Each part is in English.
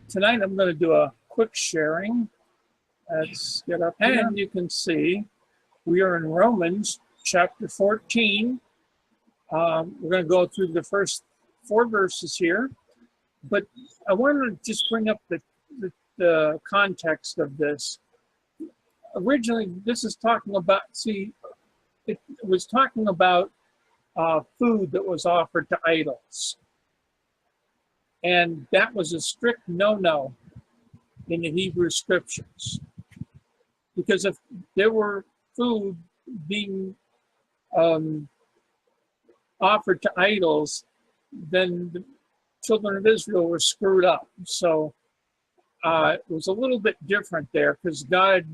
Tonight I'm going to do a quick sharing. Let's get up here. And you can see we are in Romans chapter 14. We're going to go through the first 4 verses here, but I want to just bring up the context of this. Originally, this is talking about, it was talking about food that was offered to idols. And that was a strict no-no in the Hebrew scriptures. Because if there were food being offered to idols, then the children of Israel were screwed up. So it was a little bit different there, because God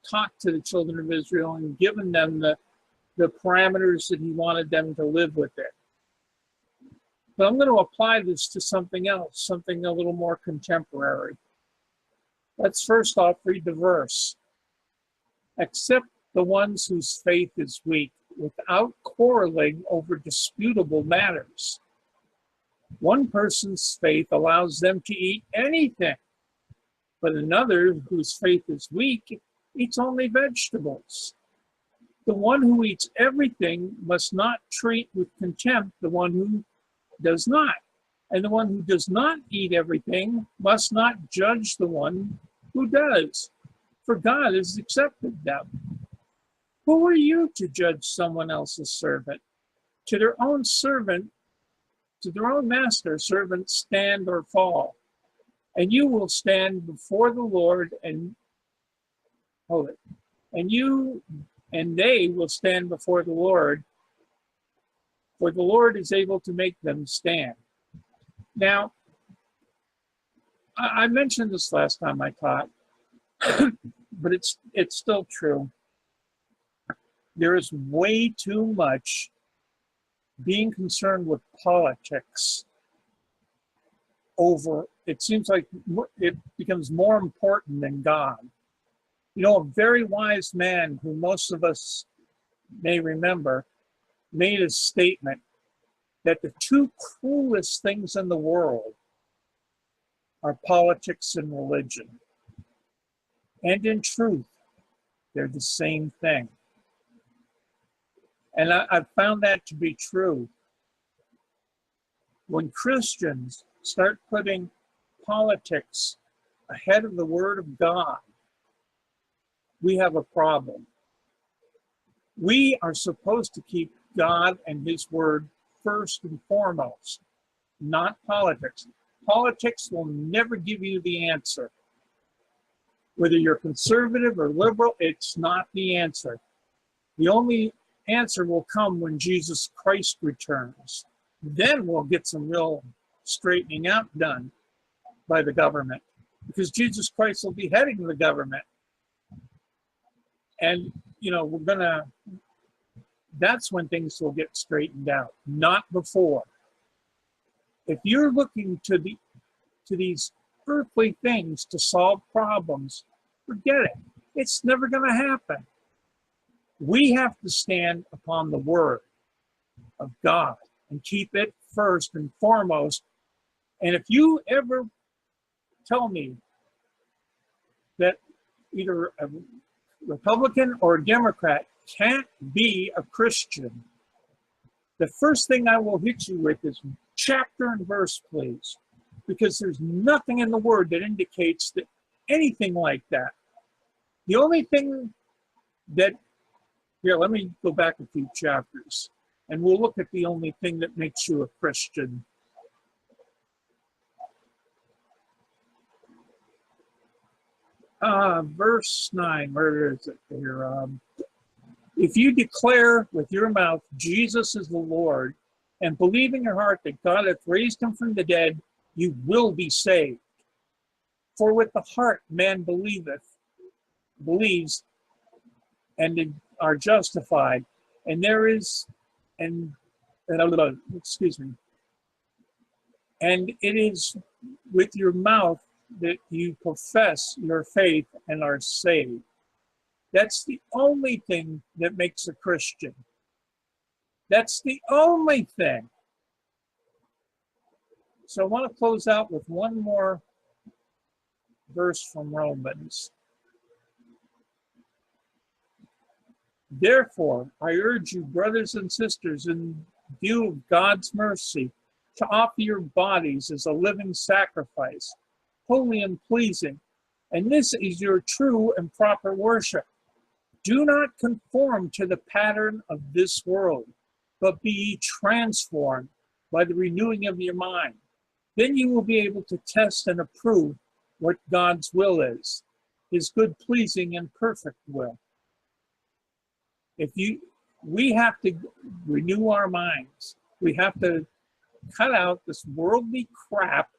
talked to the children of Israel and given them the parameters that he wanted them to live within. But I'm going to apply this to something else, something a little more contemporary. Let's first off read the verse. Accept the ones whose faith is weak, without quarreling over disputable matters. One person's faith allows them to eat anything, but another whose faith is weak eats only vegetables. The one who eats everything must not treat with contempt the one who does not. And the one who does not eat everything must not judge the one who does, for God has accepted them. Who are you to judge someone else's servant? To their own master, servants stand or fall. And you will stand before the Lord and they will stand before the Lord, for the Lord is able to make them stand. Now, I mentioned this last time I taught, but it's still true. There is way too much being concerned with politics over, it seems like it becomes more important than God. You know, a very wise man who most of us may remember made a statement that the 2 cruelest things in the world are politics and religion. And in truth, they're the same thing. And I've found that to be true. When Christians start putting politics ahead of the Word of God, we have a problem. We are supposed to keep God and His Word first and foremost, not politics. Politics will never give you the answer. Whether you're conservative or liberal, it's not the answer. The only answer will come when Jesus Christ returns. Then we'll get some real straightening out done by the government, because Jesus Christ will be heading the government. And, you know, that's when things will get straightened out, not before. If you're looking to these earthly things to solve problems, forget it. It's never going to happen. We have to stand upon the Word of God and keep it first and foremost. And if you ever tell me that either a Republican or a Democrat can't be a Christian, the first thing I will hit you with is chapter and verse, please, because there's nothing in the Word that indicates that anything like that. The only thing that, here, let me go back a few chapters, and we'll look at the only thing that makes you a Christian. Verse 9, where is it here? If you declare with your mouth Jesus is the Lord, and believe in your heart that God hath raised him from the dead, you will be saved. For with the heart man believes, and are justified, and there is, and it is with your mouth that you profess your faith and are saved. That's the only thing that makes a Christian. That's the only thing. So I want to close out with one more verse from Romans. Therefore, I urge you, brothers and sisters, in view of God's mercy, to offer your bodies as a living sacrifice, holy and pleasing, and this is your true and proper worship. Do not conform to the pattern of this world, but be ye transformed by the renewing of your mind. Then you will be able to test and approve what God's will is, his good, pleasing, and perfect will. We have to renew our minds. We have to cut out this worldly crap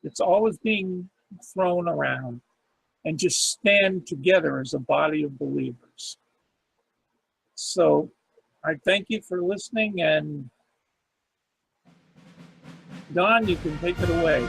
that's always being thrown around and just stand together as a body of believers. So I thank you for listening, and Don, you can take it away.